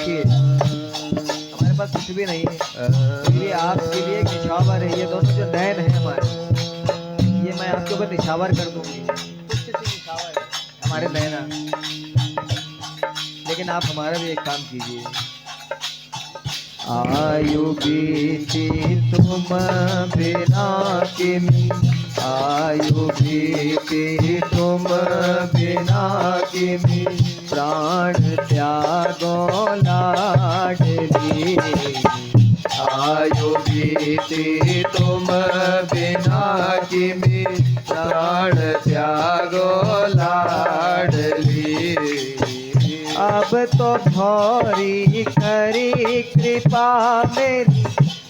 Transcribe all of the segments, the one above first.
देखिए हमारे पास कुछ भी नहीं है, फिर भी आपके लिए एक निछावर है। ये दोनों जो नयन है हमारे, ये मैं आपके ऊपर निछावर कर दूंगी। किससे निछावर है? हमारे नैना। लेकिन आप हमारा भी एक काम कीजिए। आयु बीती तुम बिना किमी, आयु बीती तुम बिना किमी, प्राण त्यागो लाडली। आयु बीती तुम बिना किमी, प्राण त्यागो लाडली। अब तो भौरी करी कृपा मेरी,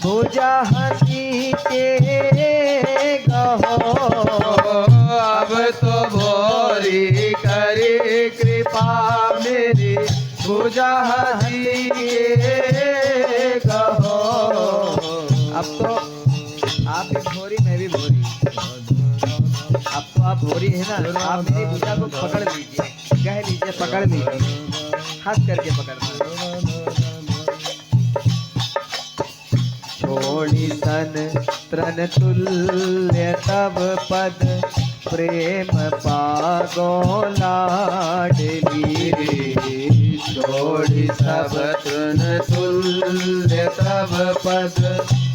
भुजा हंसी के गहो। अब तो भौरी करी कृपा मेरी, भुजा हंसी के गहो। अब तो आप भी भौरी मैं भी भौरी, अब तो आप भौरी है ना, आप मेरी भुजा को पकड़ लीजिए, कह लीजिए पकड़ लीजिए, हंस करके पकड़ना। छोड़ी सन त्रन तुल्य तब पद, प्रेम पागो लाडली। छोड़ी सब तृण तुल्य तब पद,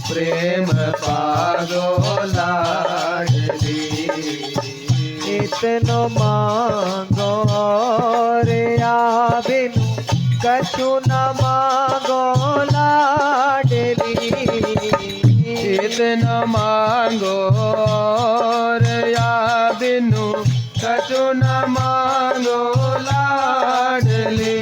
प्रेम पागो लाडली। इतनो मांगो और बिनु, कछु न मांगो लाडली। इतना मांगो और बिनु, कछु न मांगो लाडली।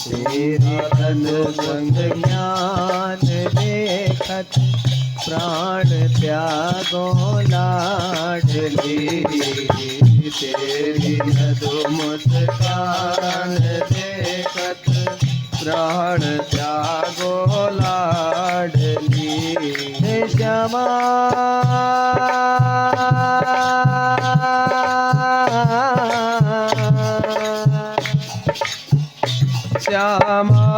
तेरी धन संग ज्ञान देखत, प्राण त्यागो लाडली। तेरी मधु मुस्कान देखत, प्राण त्यागो लाडली। श्यामा श्यामा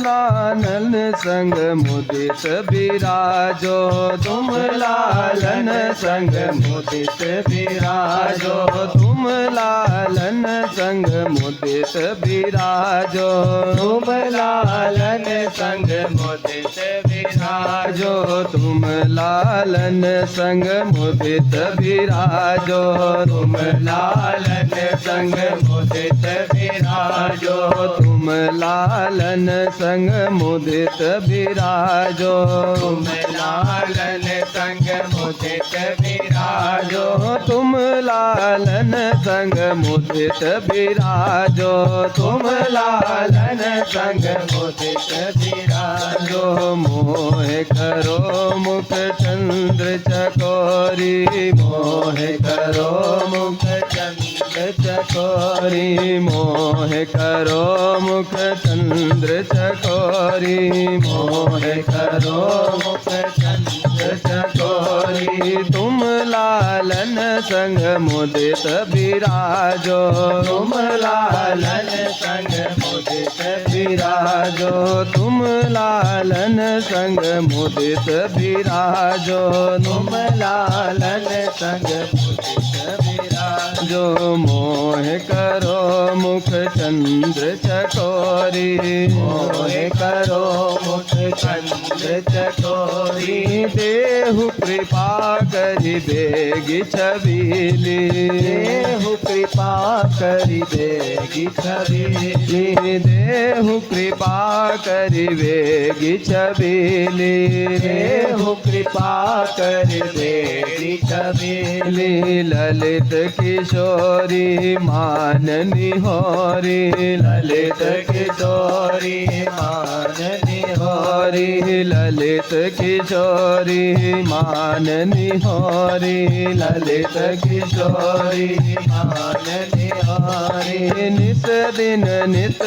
लालन संग मुदित विराजो, तुम लालन संग मुदित विराजो। तुम लालन संग मुदित विराजो, तुम लालन संग मुदित विराजो। तुम लालन संग मुदित विराजो, तुम लालन संग मुदित विराजो। तुम लालन संग मुदित विराजो, तुम लालन संग मुदित विराजो। तुम लालन संग मुदित विराजो, तुम लालन संग मुदित विराजो। मोह करो मुख चंद्र चकोरी, मोह करो मुख चंद्र चकोरी। मोह करो मुख चंद्र चकोरी, मोह करो मुख चंद्र चकोरी। तुम लालन संग मुदित विराजो, तुम लालन संग मुदित विराजो। तुम लालन संग मुदित विराजो, तुम लालन संग मुदित विराजो। मोह करो मुख चंद्र चकोरी, मोह करो मुख चंद्र चकोरी। देहु कृपा करि बेगी छबीली, देहु कृपा करि बेगी छबीली। देहु कृपा करि बेगी छबीली, देहु कृपा करि बेगी छबीली। ललित किशोरी माननी होरी, ललित किशोरी माननी हो। किशोरी ललित किशोरी मान निहोरी ललित किशोरी मान निहोरी निस दिन नित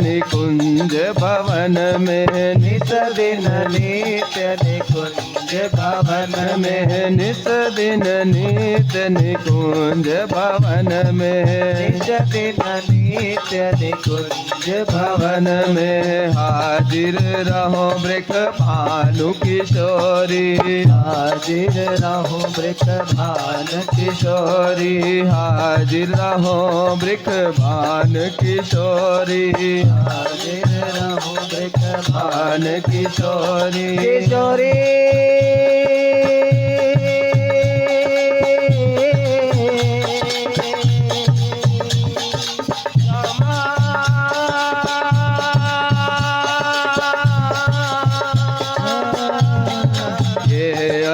निकुंज भवन में निस दिन नित निकुंज भवन में निस दिन नित निकुंज भवन में निस दिन नित निकुंज भवन में हाजिर रहो वृख भानु किशोरी हाजिर रहो वृख भानु किशोरी हाजिर रहो वृख भान किशोरी हाजिर रहो वृख भान किशोरी किशोरी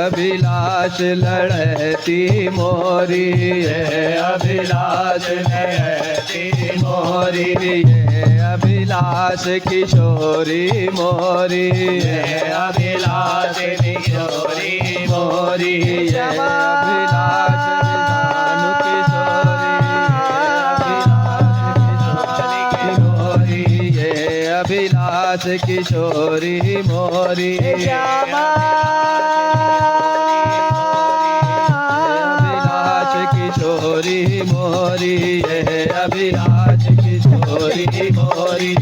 अभिलाष लड़ती मोरी है अभिलाष लड़ती मोरी ये अभिलाष किशोरी मोरी है अभिलाष किशोरी मोरी ये अभिलाष अभिलाष किशोरी मोरी श्यामा अभिलाष किशोरी मोरी ये अभिलाष किशोरी मोरी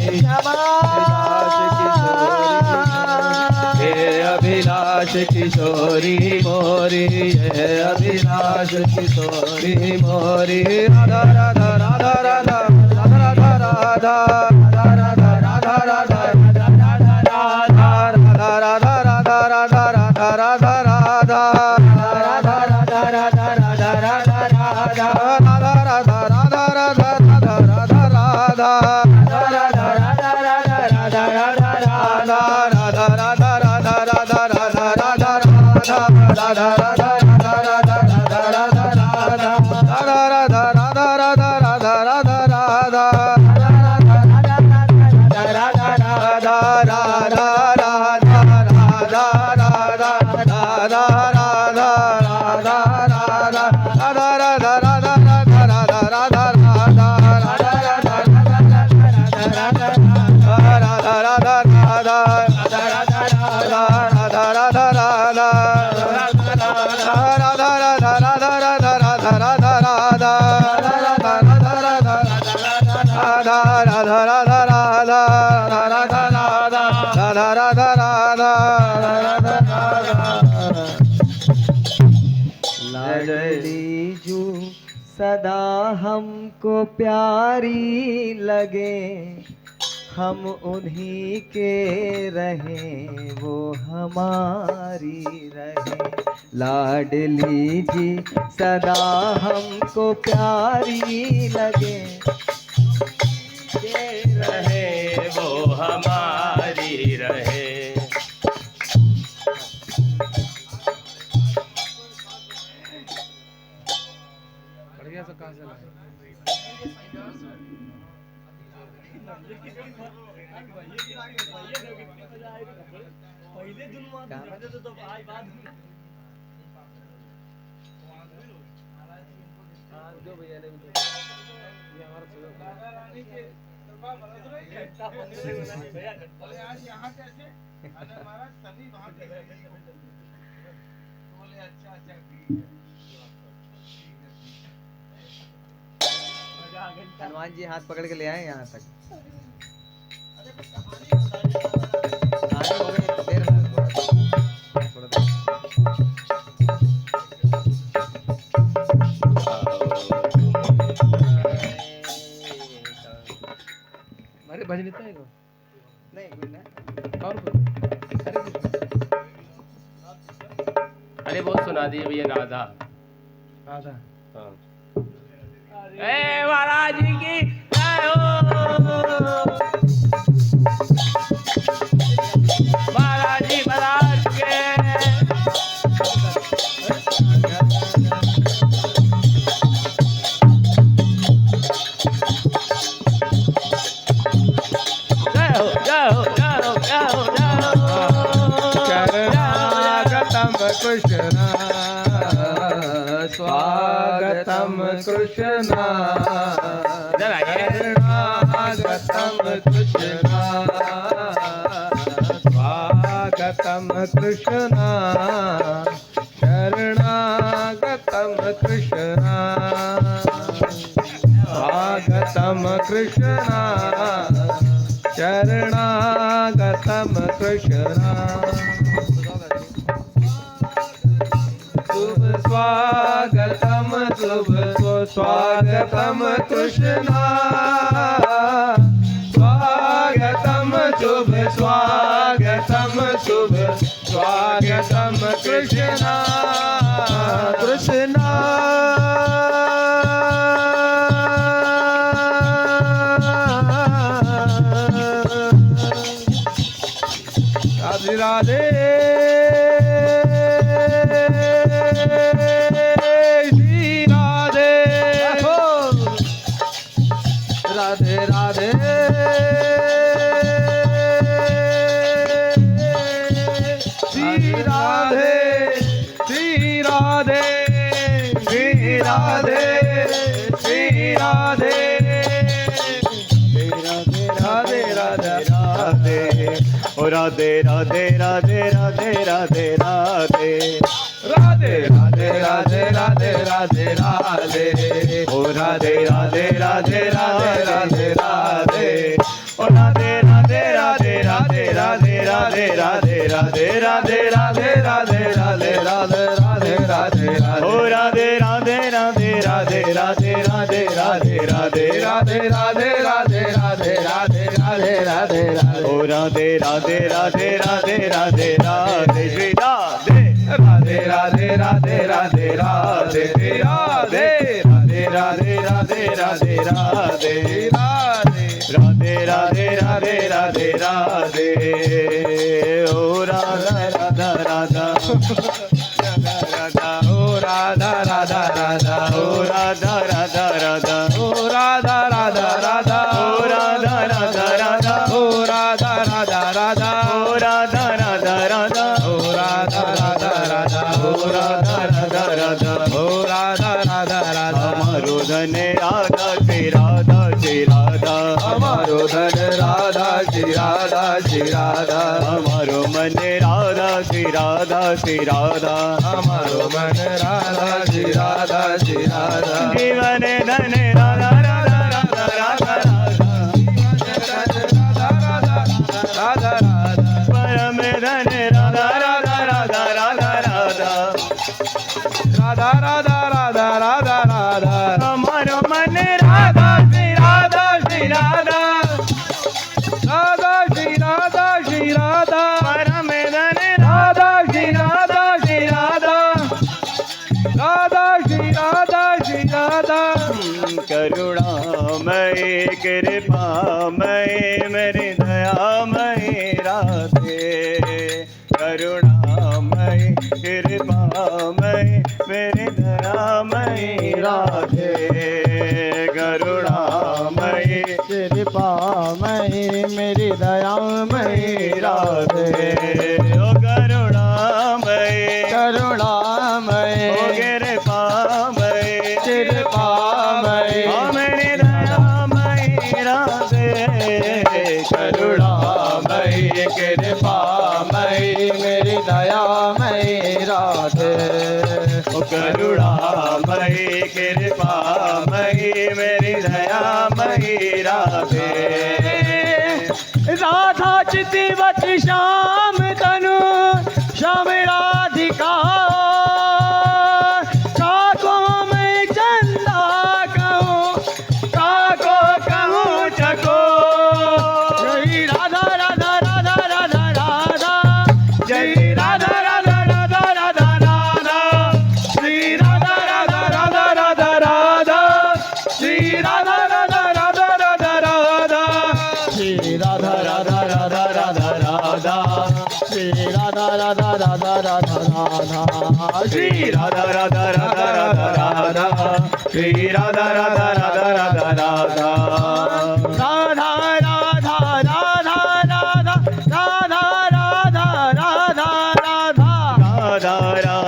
अभिलाष किशोरी मोरी ये अभिलाष किशोरी मोरी राधा राधा राधा राधा राधा राधा सदा हमको प्यारी लगे हम उन्हीं के रहें वो हमारी रहे लाडली जी सदा हमको प्यारी लगे के रहे वो हमारी रहे हनुमान जी हाथ पकड़ के ले आए यहाँ तक। अरे भजन इतना है नहीं अरे बहुत सुना दिए भैया राधा राधा हाँ महाराज जी की जय हो महाराज जी महाराज के जय हो जय हो जय हो जय हो जय हो कृष्ण स्वागतम कृष्ण इधर आइए। शरणागतम कृष्ण स्वागतम कृष्ण शरणागतम कृष्ण स्वागतम कृष्ण शरणागतम कृष्ण शुभ स्वागतम शुभ स्वागतम कृष्ण स्वागतम शुभ स्वागतम शुभ स्वागतम कृष्ण कृष्ण राधे राधे श्री राधे राधे राधे श्री राधे श्री राधे श्री राधे श्री राधे राधे राधे राधे ओ राधे राधे राधे राधे राधे राधे राधे राधे राधे राधे राधे राधे ओ राधे राधे राधे राधे राधे राधे ओ राधे राधे राधे राधे राधे राधे राधे राधे राधे राधे राधे राधे राधे राधे राधे ओ राधे राधे राधे राधे राधे राधे राधे राधे राधे राधे राधे राधे राधे राधे राधे ओ राधे राधे राधे राधे राधे राधे श्री राधे राधे राधे राधे राधे राधे राधे राधे राधे राधे राधे राधे राधे राधे राधे राधे राधे ओ राधा राधा राधा राधा ओ राधा राधा राधा ओ राधा राधा राधा ओ राधा राधा राधा ओ राधा राधा राधा ओ राधा राधा राधा ओ राधा राधा राधा ओ राधा राधा राधा ओ राधा राधा राधा ओ राधा राधा राधा हमारो धन राधा श्री राधा श्री राधा हमारो धन राधा श्री राधा श्री राधा हमारो मन राधा श्री राधा श्री राधा हमारो मन राधा श्री राधा श्री राधा जीवन धन राधा राधा राधा राधा राधा राधा राधा परम धन राधा राधा राधा राधा राधा राधा राधा राधा राधा राधा हमारो मन राधा श्री राधा श्री राधा राधा श्री राधा श्री राधा परम धन राधा श्री राधा श्री राधा राधा श्री राधा श्री राधा करुणामयी कृपामयी मेरी दयामयी राधे करुणामयी कृपामयी मेरी दयामयी राधे करुणामयी कृपामयी मेरी दयामयी राधे ओ करुणामयी करुणामयी ओ कृपामयी कृपामयी ओ मेरी दयामयी राधे करुणामयी कृपामयी मेरी दयामयी राधे ओ करुणामयी कृपामयी मेरी दयामयी राधे राधा चितिवत श्याम तनु श्याम राधिका काको मैं चंदा कहूँ काको कहूँ चको जय राधा राधा राधा राधा राधा जय राधा राधा राधा राधा राधा श्री राधा राधा राधा राधा राधा श्री राधा राधा राधा राधा राधा श्री राधा राधा राधा राधा राधा श्री राधा राधा राधा राधा राधा श्री राधा राधा राधा राधा राधा श्री राधा राधा राधा राधा राधा राधा राधा राधा राधा राधा राधा राधा राधा राधा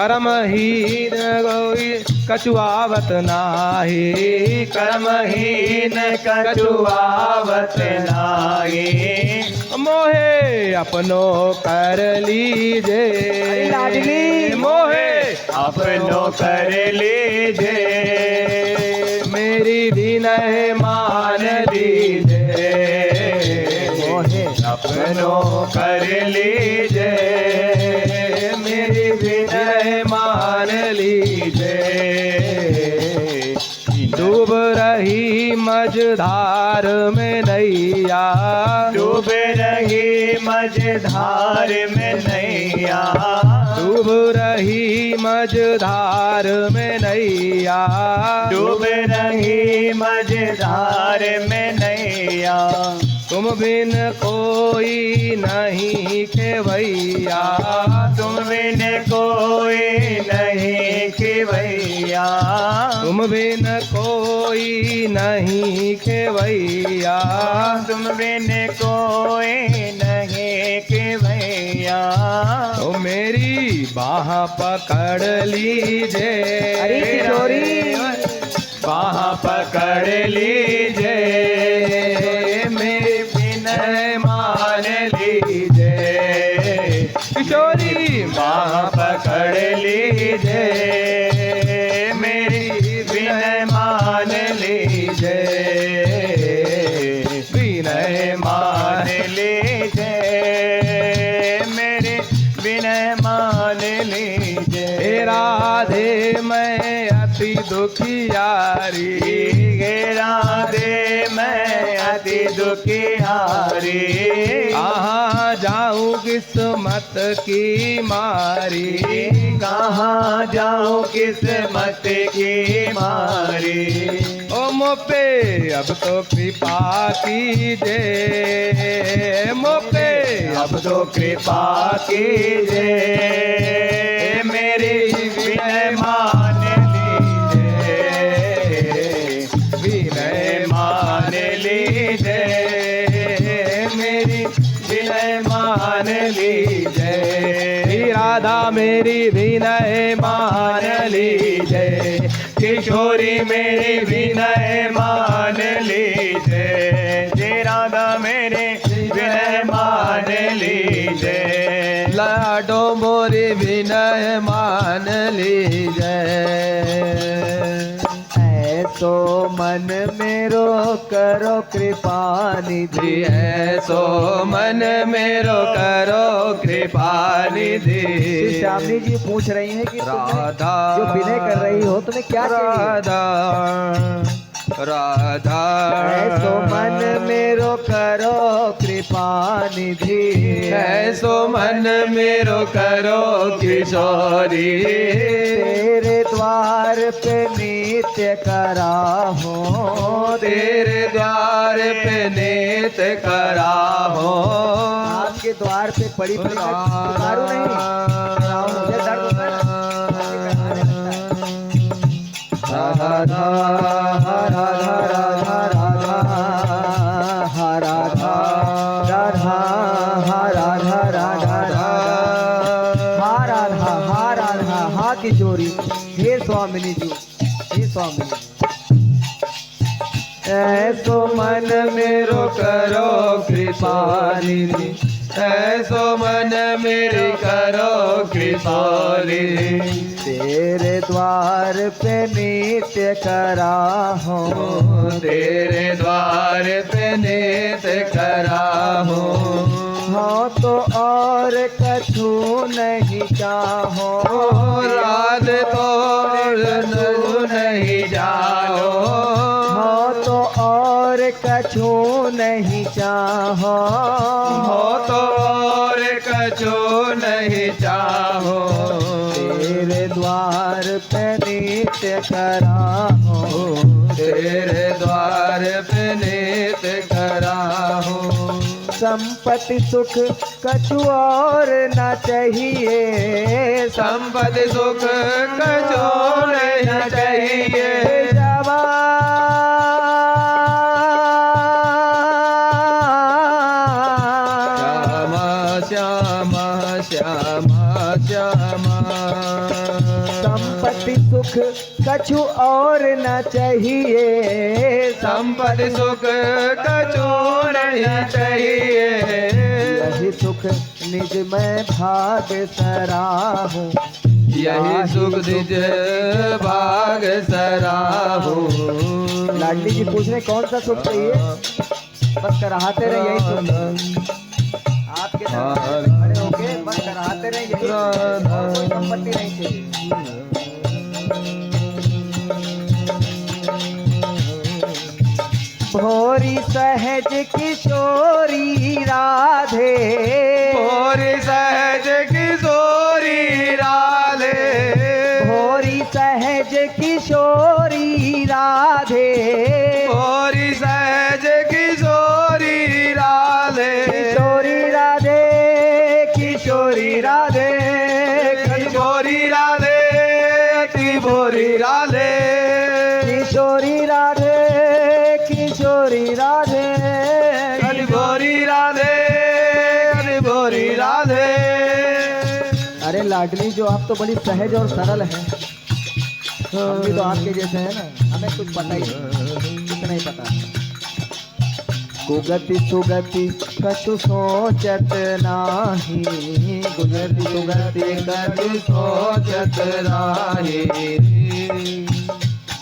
कर्महीन कोई कछुआवत नाही, कर्महीन कछुआवत नाही। मोहे अपनो कर लीजे, लाडली मोहे अपनो कर लीजे, मेरी विनय मान लीजे, मोहे अपनो कर लीजे, मेरी विनय मान लीजे। डूब रही मझधार में नैया, डूब रही मझधार में नैया, डूब रही मझधार में नैया, डूब रही मझधार में नैया। तुम बिन कोई नहीं खेवैया, तुम बिन कोई नहीं खेवैया, तुम बिन कोई नहीं खेवैया, तुम बिन कोई नहीं खेवैया। तो मेरी बाह पकड़ लीजे, अरे किशोरी बाह पकड़ लीजे, मेरी विनय मान लीजे, किशोरी बाह पकड़ लीजे, मेरी विनय मान लीजे, विनय मान लीजे, मेरी विनय मान लीजे। हे राधे मैं अति दुखियारी, हे राधे मैं अति दुखियारी, कहाँ जाऊँ किस्मत की मारी, कहाँ जाऊँ किस्मत की मारी। ओ मोपे अब तो कृपा कीजे, मोपे अब तो कृपा कीजे, मेरी विनय मान लीजे, विनय मान लीजे, मेरी विनय मान लीजे। राधा मेरी विनय मान लीजे, किशोरी मेरी विनय मान लीजे, जे राधा मेरे विनय मान लीजे, लाडो मोरी विनय मान लीजे। ऐसो मन मेरो करो कृपा निधि, ऐसो मन मेरो करो कृपा निधि। श्री श्यामली जी पूछ रही हैं कि तुम्हें राधा जो विनय कर रही हो तुम्हें क्या चाहिए? राधा राधा ऐसो मन मेरो करो कृपा निधि, ऐसो मन मेरो करो किशोरी, तेरे द्वार पे नित्य करा हो, तेरे द्वार पे नित्य करा हो। आपके द्वार पे पड़ी पड़ी मैं पुकारूं नहीं, मुझे दर्द होता है। राधा राधा राधा राधा हा राधा राधा हा राधा राधा हा राधा हा राधा हा किशोरी। हे स्वामिनी जी, हे स्वामिनी। ऐसो मन मेरो करो कृपा निधि, ऐसो मन मेरे करो कृपाली, तेरे द्वार पे नित्य करा हो, तेरे द्वार पे नित्य करा हो। हो तो और कछु नहीं चाहो, राध तोड़ नहीं जाओ, हो तो और कछु नहीं चाहो, हो तो और कछु नहीं चाहो। तेरे द्वार पे नित्य करा हो, तेरे द्वार पे नित्य करा हो। संपत्ति सुख कछु और न चाहिए, संपत्ति सुख कछु नहीं चाहिए। श्यामा श्यामा श्यामा श्यामा संपत्ति सुख कछु और न चाहिए, संपत्ति सुख कछु नहीं चाहिए, यही सुख निज में भाग सराहूं, यही सुख निज भाग सराहूं। लाडली जी पूछ रहे कौन सा सुख चाहिए? बस कराहते रहे यही सुख, आपके दरबार में खड़े होके बस कराहते रहे यही सुख, और कोई संपत्ति नहीं चाहिए। भोरी सहज किशोरी राधे, भोरी सहज किशोरी राधे, भोरी सहज किशोरी राधे, भोरी सहज किशोरी राधे, किशोरी राधे, किशोरी राधे, किशोरी राधे, किशोरी राधे, किशोरी राधे, किशोरी राधे, किशोरी राधे, किशोरी राधे। अरे लाडली जो आप तो बड़ी सहज और सरल हैं, हम भी तो आपके जैसे हैं ना, हमें कुछ पता ही नहीं, कुछ नहीं पता। कुगति सुगति कछु सोचत नाही, कुगति सुगति कछु सोचत राही,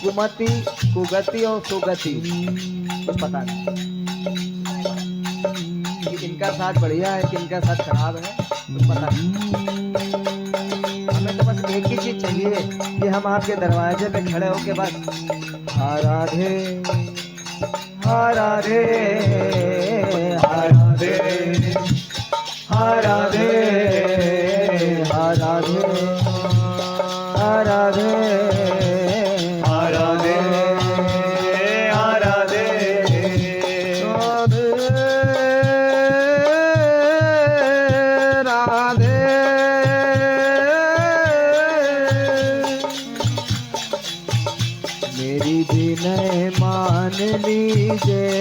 कुमति कुगति और सुगति कुछ पता नहीं, कि इनका साथ बढ़िया है कि इनका साथ खराब है, कुछ पता नहीं। हमें तो बस एक ही चीज चाहिए कि हम आपके दरवाजे पे खड़े होके बस हा राधे, हा राधे, हा राधे, हा राधे, हा राधे, हा राधे, हा राधे, हा राधे, राधे, मेरी विनय मान लीजिए,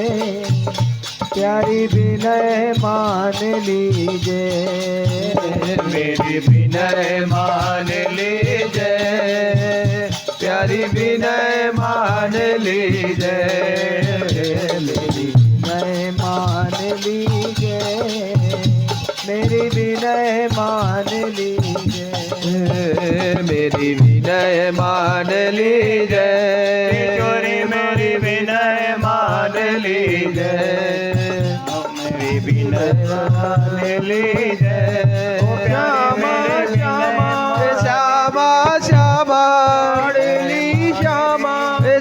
प्यारी विनय मान लीजिए, मेरी विनय मान लीजिए, प्यारी विनय मान लीजिए, मेरी विनय मान लीजिए, मेरी विनय मान लीजिए, मेरी विनय मान लीजिए, किशोरी मेरी विनय मान लीजिए, मेरी विनय मान लीजिए, श्यामा श्यामा श्यामा लाडली श्यामा,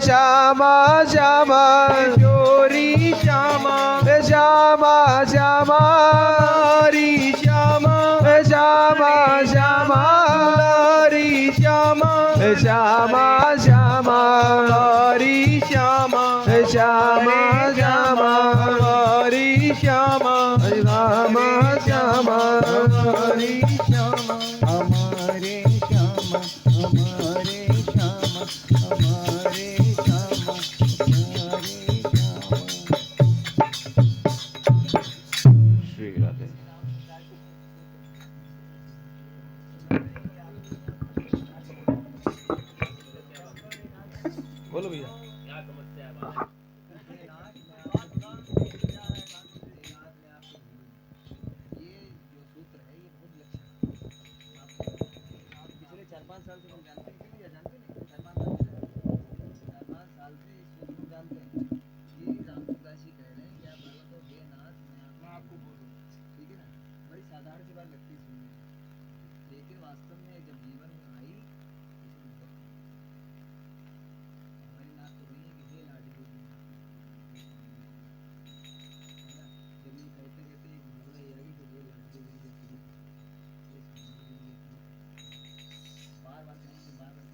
श्यामा श्यामा किशोरी श्यामा, श्यामा श्यामा हरी श्यामा, श्यामा श्यामा हरी श्यामा, श्यामा श्यामा हरी श्यामा, श्यामा श्यामा हरी श्यामा, श्यामा श्यामा हरी श्यामा, हमारे श्यामा, हमारे श्यामा, हमारे श्यामा, हमारे श्यामा। श्री राधे। बोलो भैया। पिछले 4-5 साल से हम जानते हैं कि जानते नहीं, 4-5 साल से इस सूत्र को जानते हैं कि रामप्रकाश जी कह रहे हैं कि आप बोलो तो हे नाथ मैं आपको बोलूं, ठीक है ना, बड़ी साधारण सी बात लगती है सुनने में, लेकिन वास्तव में जब जीवन में आई हमारी नाथ तो वही है कि हे लाडली जी, जब ये कहते कहते एक भावना ये आई कि हे लाडली जी, बार बार कहेंगे, बार बार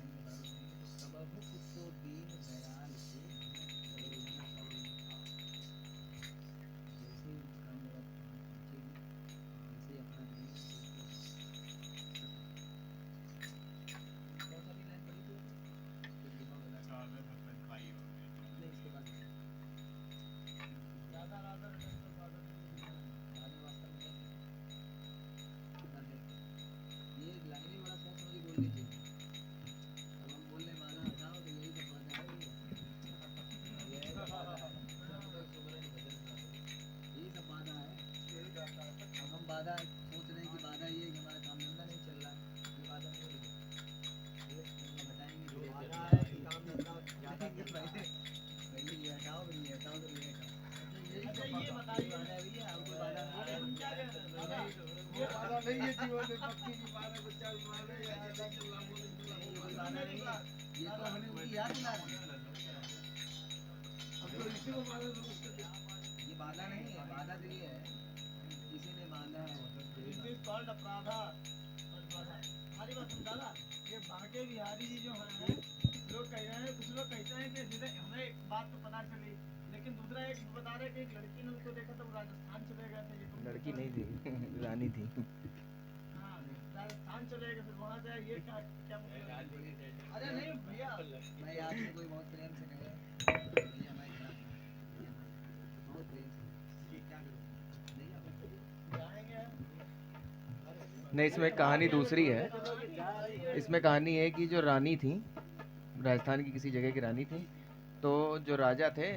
ये तो हमें उनकी याद दिला रहे हैं। ये बाधा नहीं है, बाधा तो ये है किसी ने बांधा है। हमारी बात समझा। ये बांके बिहारी जी जो हैं, लोग कह रहे हैं, कुछ लोग कहते हैं कि जिसे हमें एक बात तो पता चली, लेकिन दूसरा एक बता रहे कि एक लड़की ने उनको देखा तो वो राजस्थान चले गए थे। ये तुम लड़की नहीं थी, रानी थी। हाँ, राजस्थान चले गए, फिर वहाँ से ये क्या क्या मतलब? अरे नहीं भैया, मैं आपसे कोई बहुत प्रेम से कहे भैया मैं बहुत प्रेम से क्या करूं नहीं आप जाएंगे। नहीं, इसमें कहानी दूसरी है। इसमें कहानी है कि जो रानी थी, राजस्थान की किसी जगह की रानी थी, तो जो राजा थे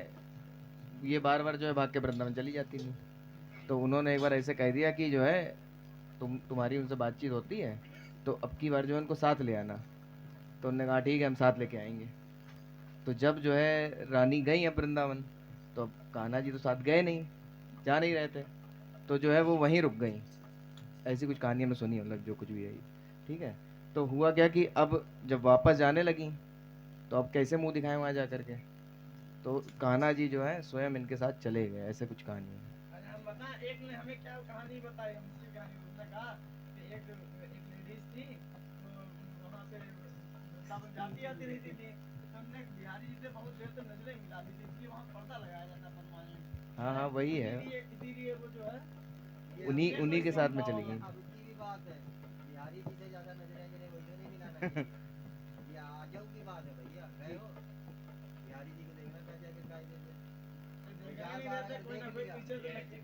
ये बार बार जो है भाग के वृंदावन चली जाती थी। तो उन्होंने एक बार ऐसे कह दिया कि जो है तुम्हारी उनसे बातचीत होती है तो अब की बार जो है उनको साथ ले आना। तो उन्होंने कहा ठीक है, हम साथ लेके आएंगे। तो जब जो है रानी गई अब वृंदावन, तो अब कान्हा जी तो साथ गए नहीं, जा नहीं रहे थे, तो जो है वो वहीं रुक गई। ऐसी कुछ कहानी हमने सुनी, मतलब जो कुछ भी है, ठीक है। तो हुआ क्या कि अब जब वापस जाने लगी तो अब कैसे मुंह दिखाएं वहाँ जा करके, तो कान्हा जी जो है स्वयं इनके साथ चले गए। ऐसे कुछ कहानी है। अरे हम बता, एक ने हमें क्या कहानी बताई, हमसे कहानी उसने कहा कि एक लेडीज थी, तो वहाँ पे वृंदावन जाती आती रहती थी। हमने बिहारी जी से बहुत देर से नजरें मिला दी थी, इसलिए वहाँ पर्दा लगाया जाता परमानेंट। हाँ हाँ, वही है, इसीलिए वो जो है उन्हीं के साथ में चली गई। अब की भी बात है, बिहारी जी से ज्यादा नजरें गिरे वैसे नहीं मिलाना चाहिए। ये आजू की बात है भैया, गए हो बिहारी जी को देखना क्या जाके कायदे से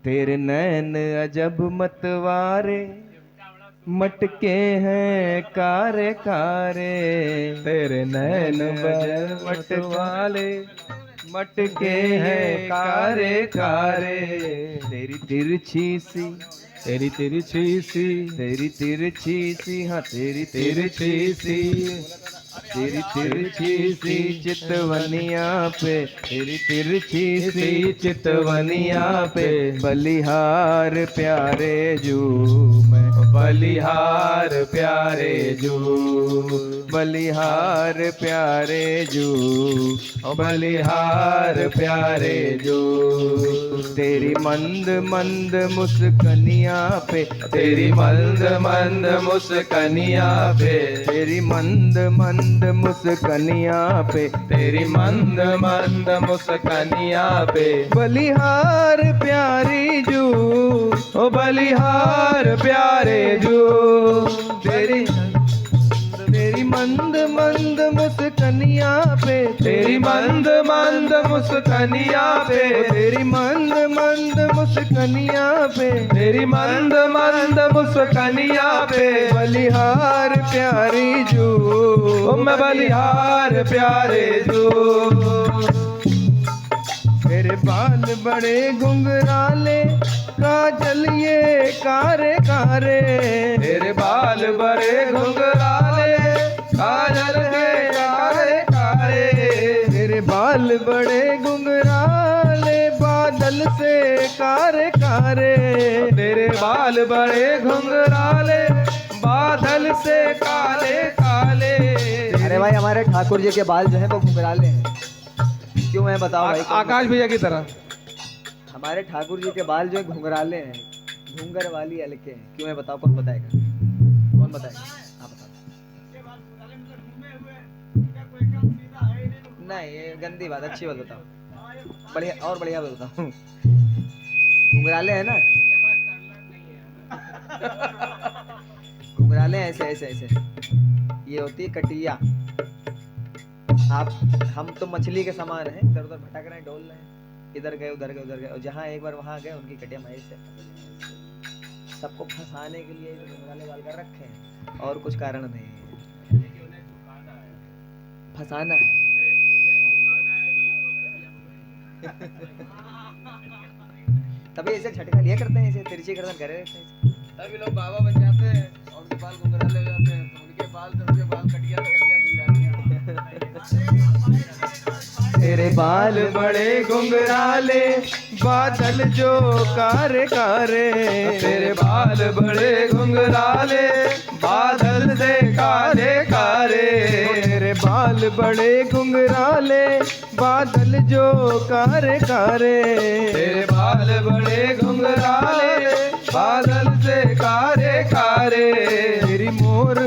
तेरे नैन अजब मतवारे, मटके हैं कारे कारे। तेरे नैन अजब मतवाले, मटके हैं कारे कारे। तेरी तिरछी सी, तेरी तिरछी सी, तेरी तिरछी सी, हाँ तेरी तिरछी सी, तेरी तिरछी सी चितवनिया पे, तेरी तिरछी सी चितवनिया पे। बलिहार प्यारे जू मैं, बलिहार प्यारे जू, बलिहार प्यारे जू, बलिहार प्यारे जू। तेरी मंद मंद मुस्कनिया पे, तेरी मंद मंद मुस्कनिया पे, तेरी मंद मंद मुस्कनिया पे, तेरी मंद मंद मुस्कनिया पे। बलिहार प्यारी जू, ओ बलिहार प्यारे जू। तेरी तेरी मंद मंद मुस्कनिया पे, तेरी मंद मंद मुस्कनिया पे, तेरी मंद मंद मुस्कनिया पे, तेरी मंद मंद मुस्कनिया पे। बलिहार प्यारी जू, ओ मैं बलिहार प्यारे जू। तेरे बाल बड़े घुंघराले, काजल ये कारे कारे। तेरे बाल बड़े घुंघराले, काजल के कारे कारे। तेरे बाल बड़े घुंघराले, बादल से कारे कारे। तेरे बाल बड़े घुंघराले, बादल से काले काले। अरे भाई हमारे ठाकुर जी के बाल जो है वो घुंघराले हैं। क्यों मैं बताऊं भाई? आकाश भैया की तरह हमारे ठाकुर जी के बाल जो है घुंघराले हैं, घुंघर वाली हल्के हैं। क्यों मैं बताऊं? कौन बताएगा? कौन बताएगा? आप बताओ। नहीं, ये गंदी बात, अच्छी बात बताओ, बढ़िया और बढ़िया बात बताओ। घुंघराले हैं ना, घुंघराले ऐसे ऐसे ऐसे, ये होती है कटिया। आप हम तो मछली के समान हैं, इधर उधर भटक रहे हैं, डोल रहे हैं, इधर गए उधर गए उधर गए, और जहाँ एक बार वहाँ गए उनकी कटिया महेश से सबको फंसाने के लिए घुंघराले बाल कर रखे हैं, और कुछ कारण नहीं है, फंसाना है। तभी ऐसे झटका लिया करते हैं, ऐसे तिरछी गर्दन करे रहते हैं। तभी लोग बाबा बन जाते हैं और उनके बाल घुंघराले हो जाते हैं, तो उनके बाल से उनके बाल कटिया मिल जाती है। तेरे बाल बड़े घुंघराले, बादल जो कारे कारे। तेरे बाल बड़े घुंघराले, बादल से काले कारे। बाल बड़े घुंघराले बादल जो कारे कारे, तेरे बाल बड़े घुंघराले बादल से कारे कारे, तेरी मोर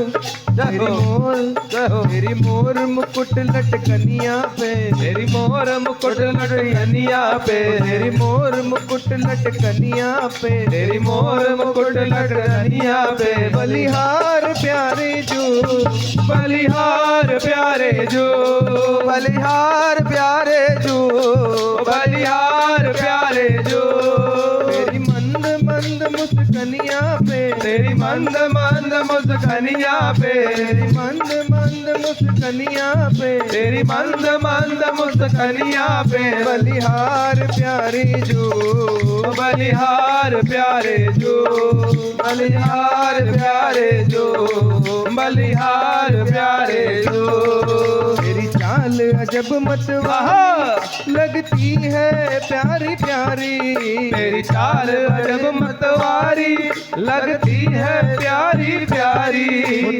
तेरी मोर मुकुट लटकनिया पे, तेरी मोर मुकुट लटकनिया पे, तेरी मोर मुकुट लटकनिया पे, तेरी मोर मुकुट लटकनिया पे, बलिहार प्यारे जो, बलिहार प्यारे जो, बलिहार प्यारे जो, बलिहार प्यारे जो, तेरी मंद मंद मुस्कनिया पे, तेरी मंद मंद मुस्कनिया पे, तेरी मंद मंद मुस्कनिया पे, तेरी मंद मंद मुस्कनिया पे, बलिहार प्यारे जो, बलिहार प्यारे जो, बलिहार प्यारे जो, बलिहार प्यारे जो, तेरी चाल अजब मतवारी लगती है प्यारी प्यारी, तेरी चाल अजब मतवारी लगती है प्यारी प्यारी,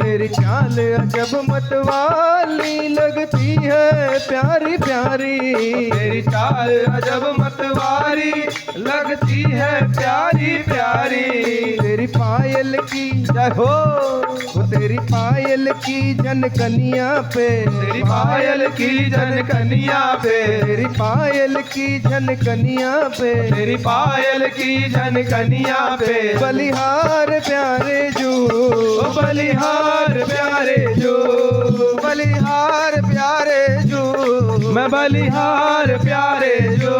तेरी चाल अजब मतवाली लगती है प्यारी प्यारी, तेरी चाल अजब मतवारी लगती है प्यारी प्यारी, तेरी पायल की जय हो, तेरी पायल की जनकनिया पे, तेरी पायल की जनकनिया पे, तेरी पायल की जनकनिया पे, तेरी पायल की जनकनिया पे, बलिहार प्यारे जो, बलिहार प्यारे जो, बलिहार प्यारे जो, मैं बलिहार प्यारे जो,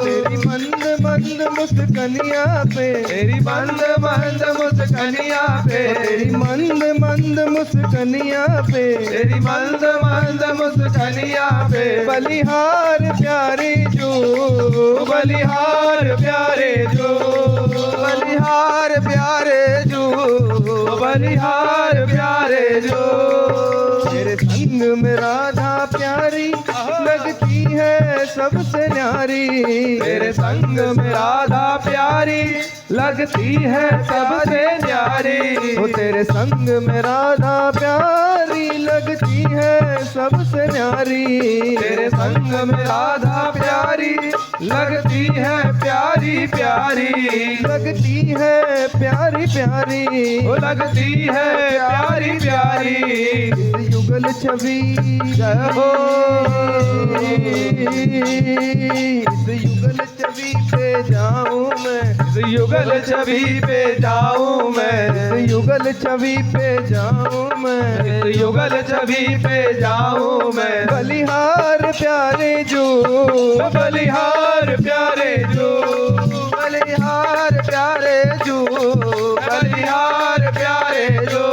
तेरी मंद मंद मुस्कनिया पे, तेरी मंद मंद मुस्कनिया पे, तेरी मंद मंद मुस्कनिया पे, तेरी मंद मंद मुस्कनिया पे, बलिहार प्यारे जो, बलिहार प्यारे जो, बलिहार प्यारे जो, बलिहार प्यारे जो, तेरे संग में राधा प्यारी लगती है सबसे न्यारी, तेरे संग में राधा प्यारी लगती है सबसे न्यारी, ओ तेरे संग में राधा प्यारी लगती है सबसे न्यारी, तेरे संग में राधा प्यारी लगती है प्यारी प्यारी, लगती है प्यारी प्यारी, ओ लगती है प्यारी प्यारी, इस युगल छवि जय हो, इस युगल छवि पे जाऊं मैं, इस युगल छवि पे जाऊं मैं, इस युगल छवि पे जाऊं मैं, इस युगल छवि पे जाऊं मैं, बलिहार प्यारे जो, बलिहार प्यारे जो, बलिहार प्यारे जो, बलिहार प्यारे जो,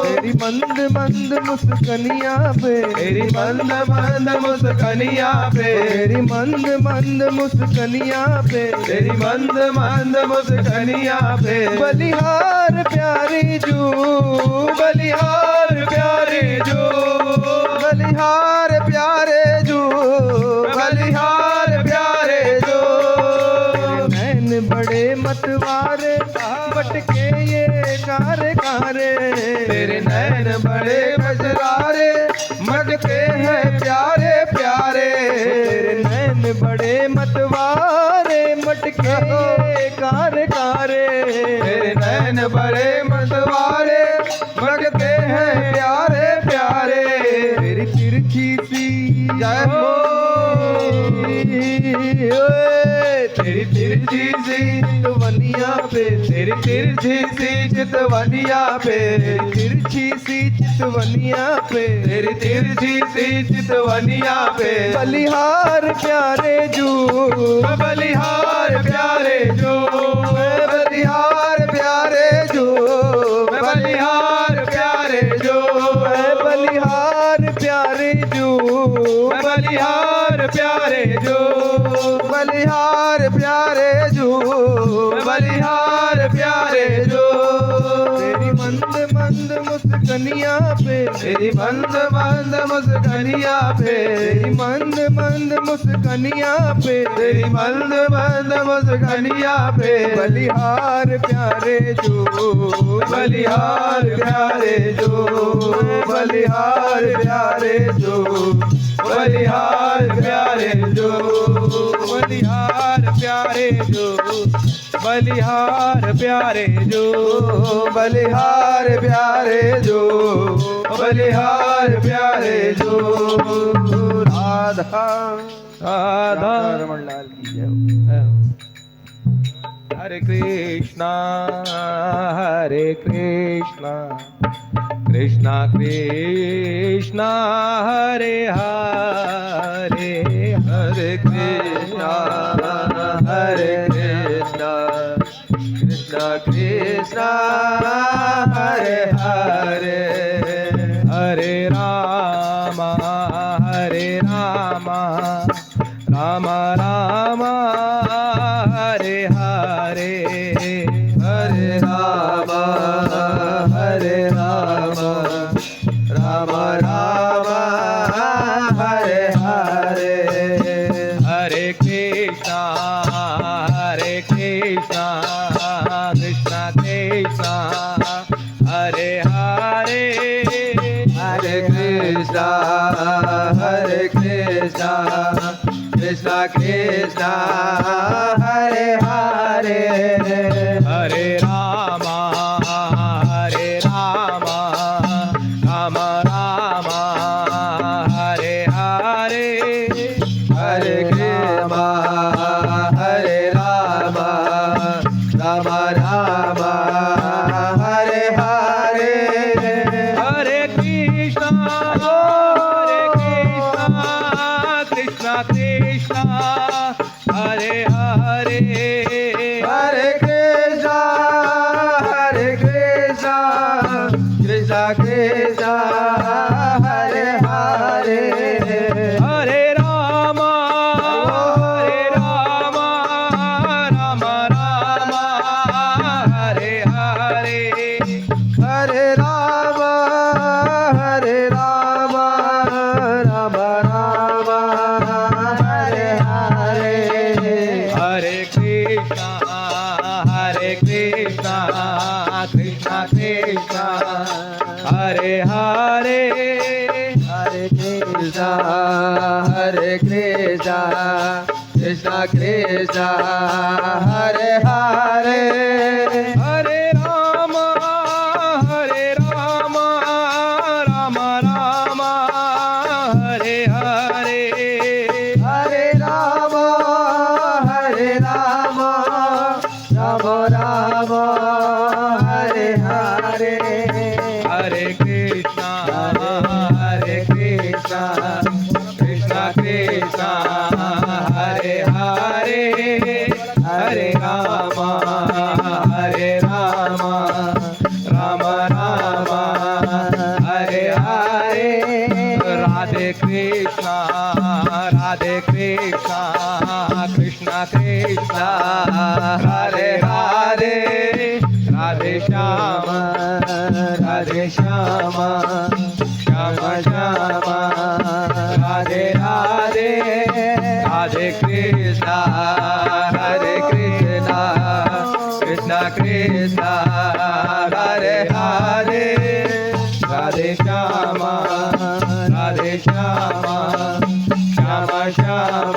तेरी मंद मंद मुस्कनिया पे, तेरी मंद मंद मुस्कनिया पे, तेरी मंद मंद मुस्कनिया पे, तेरी मंद मंद मुस्कनिया पे, बलिहार प्यारे जो, बलिहार प्यारे जो, बलिहार प्यारे जो, बलिहार प्यारे जो, नैन बड़े मतवारे बटके ये कारे कारे, तेरे नैन बड़े बजरारे मटके हैं प्यारे प्यारे, तेरे नैन बड़े मतवारे मटके ये कारे कारे, तेरे नैन बड़े मतवारे मटके हैं प्यारे प्यारे, तेरी तिरछी सी जय हो, तेरी तिरछी सी चितवनिया पे, तेरी तिरछी सी चितवनिया पे, तेरी तिरछी सी चितवनिया पे, तेरी तिरछी सी चितवनिया पे, बलिहार प्यारे जो, बलिहार प्यारे जो, बलिहार प्यारे जो, बलिहार प्यारे जो, बलिहार प्यारे जो, बलिहार प्यारे जो, बलिहार प्यारे जो, बलिहार प्यारे जो, तेरी मंद मंद मुस्कनिया मुस्कनिया पे, तेरी मंद मंद मुस्कनिया पे, तेरी मंद मंद मुस्कनिया पे, तेरी मंद मंद मुस्कनिया पे, बलिहार प्यारे जो, बलिहार प्यारे जो, बलिहार प्यारे जो, बलिहार प्यारे जो, बलिहार प्यारे जो, बलिहार प्यारे जो, बलिहार प्यारे जो, बलिहार प्यारे जो। राधा राधा रमन लाल की जय। हरे कृष्णा कृष्णा कृष्णा हरे हरे, हरे कृष्णा कृष्णा कृष्णा हरे हरे, हरे राम राम राम हरे हरे, हरे राम राम राम हरे हरे, हरे कृष्णा कृष्णा कृष्णा हरे हरे, हरे कृष्णा कृष्णा कृष्णा हरे हरे, हरे राम राम राम हरे हरे, हरे कृष्णा हरे राम राम राम हरे हरे, हरे कृष्णा कृष्णा कृष्णा हरे हरे, हरे कृष्णा कृष्णा कृष्णा हरे हरे, हरे राम राम राम हरे हरे, हरे राम राम राम हरे हरे, हरे कृष्णा कृष्णा कृष्णा हरे हरे, हरे कृष्णा कृष्णा कृष्णा हरे हरे, हरे राम राम राम हरे हरे, हरे राम राम हरे हरे, हरे कृष्णा कृष्णा कृष्णा हरे हरे, हरे राम राम राम हरे हरे, राधे कृष्णा कृष्णा कृष्णा हरे हरे, राधे श्याम श्याम श्याम राधे राधे, राधे कृष्णा कृष्णा कृष्णा हरे हरे, राधे श्याम श्याम श्याम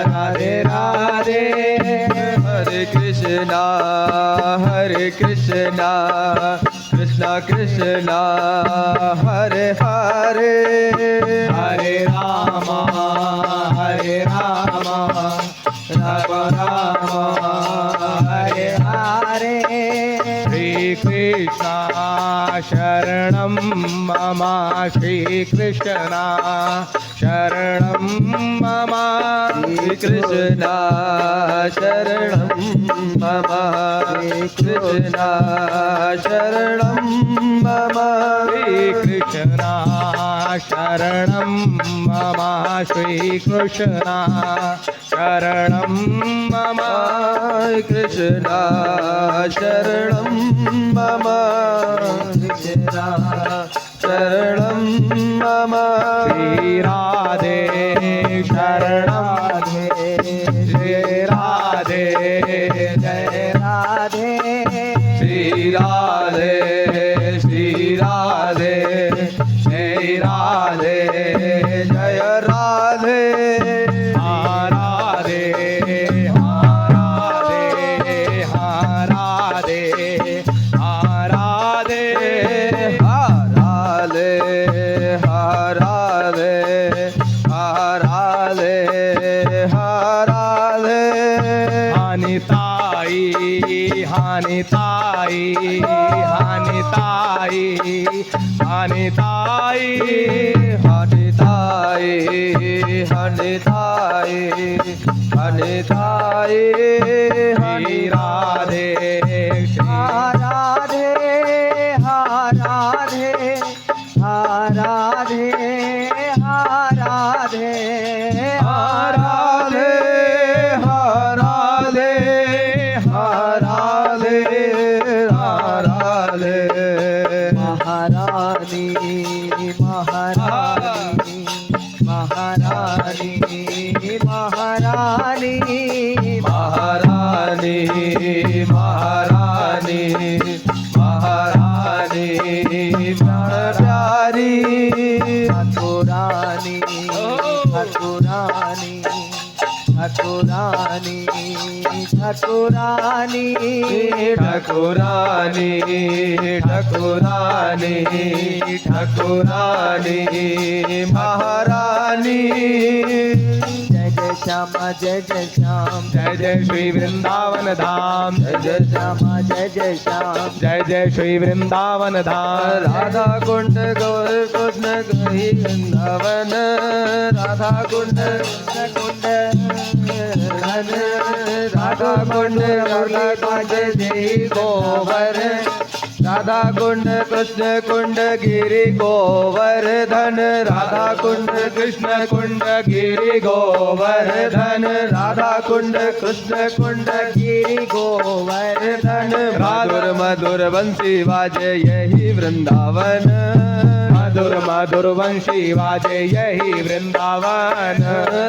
राधे राधे, हरे कृष्णा कृष्णा कृष्णा हरे हरे, हरे राम राम राम हरे हरे, श्री कृष्णा शरणं मम, श्री कृष्णा शरणं मम, श्री कृष्णा शरणं मम, श्री कृष्णा शरणं मम, श्री कृष्णा शरणं मम, श्री कृष्णा शरणं मम, कृष्णा शरणं मम, कृष्णा शरणं मम श्री राधे शरणं श्री राधे जय राधे श्री राधे श्री राधे जय राधे जय राधे हा राधे हा राधे हा राधे हा राधे हा राधे हा राधे हा राधे हा राधे हानिताई हानिताई हानिताई हानिताई हानिताई हानिताई हानिताई हरि राधे हा राधे हा राधे हा राधे हा राधे हा राधे हा राधे हा राधे हा राधे महारानी महारानी महारानी महारानी महारानी महारानी महारानी प्यारी ठाकुरानी ठाकुरानी ठाकुरानी ठाकुरानी ठाकुरानी ठाकुरानी ठाकुरानी महारानी जय जय श्यामा जय जय श्याम जय जय श्री वृंदावन धाम जय जय श्यामा जय जय श्याम जय जय श्री वृंदावन धाम राधा कुंड गौर कृष्ण गई वृंदावन राधा कुंड कुंड राधा कुंड गौर कुंड जय गोवर राधा कुंड कृष्ण कुंड गिरि गोवर्धन राधा कुंड कृष्ण कुंड गिरि गोवर्धन राधा कुंड कृष्ण कुंड गिरि गोवर्धन मधुर मधुर बंसी बाजे यही वृंदावन मधुर मधुर वंशी वाजे यही वृंदावन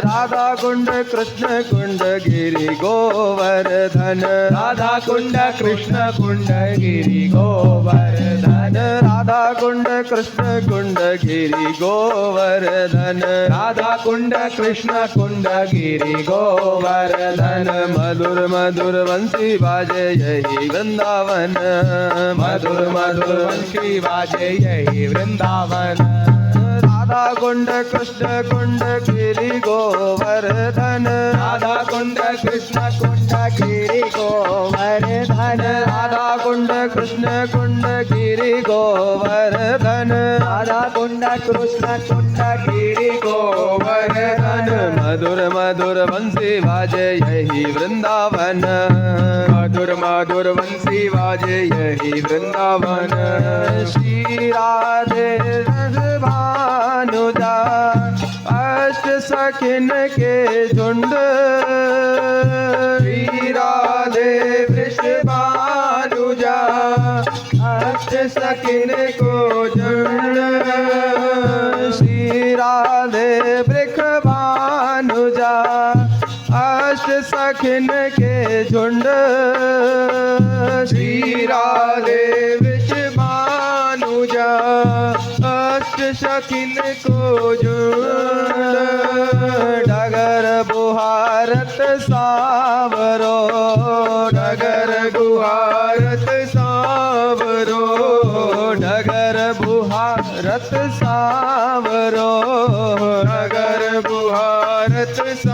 राधा कुंड कृष्ण कुंड गिरि गोवर्धन राधा कुंड कृष्ण कुंड गिरि गोवर्धन राधा कुंड कृष्ण कुंड गिरि गोवर्धन राधा कुंड कृष्ण कुंड गिरि गोवर्धन मधुर मधुर वंशी बाजे यही वृंदावन मधुर मधुर वंशी बाजे यही वृंदावन राधा कुंड कृष्ण कुंड गिरि गोवर्धन राधा कुंड कृष्ण कुंड गिरि गोवर्धन राधा कुंड कृष्ण कुंड गिरि गोवर्धन राधा कुंड कृष्ण कुंड गिरि गोवर्धन मधुर मधुर वंशी बाजे यही वृंदावन मधुर मधुर वंशी बाजे यही वृंदावन श्री राधे भानुजा अष्ट सखिन के झुंड श्री राधे वृषभानुजा अष्ट सखिन को झुंड श्री राधे वृख भानुजा अष्ट सखिन के झुंड श्री राधे वृषभानुजा अष्ट सखिन को झुंड डगर बुहारत सावरो डगर गुहारत सावरो डगर बुहारत सावरो डगर बुहारत सावरो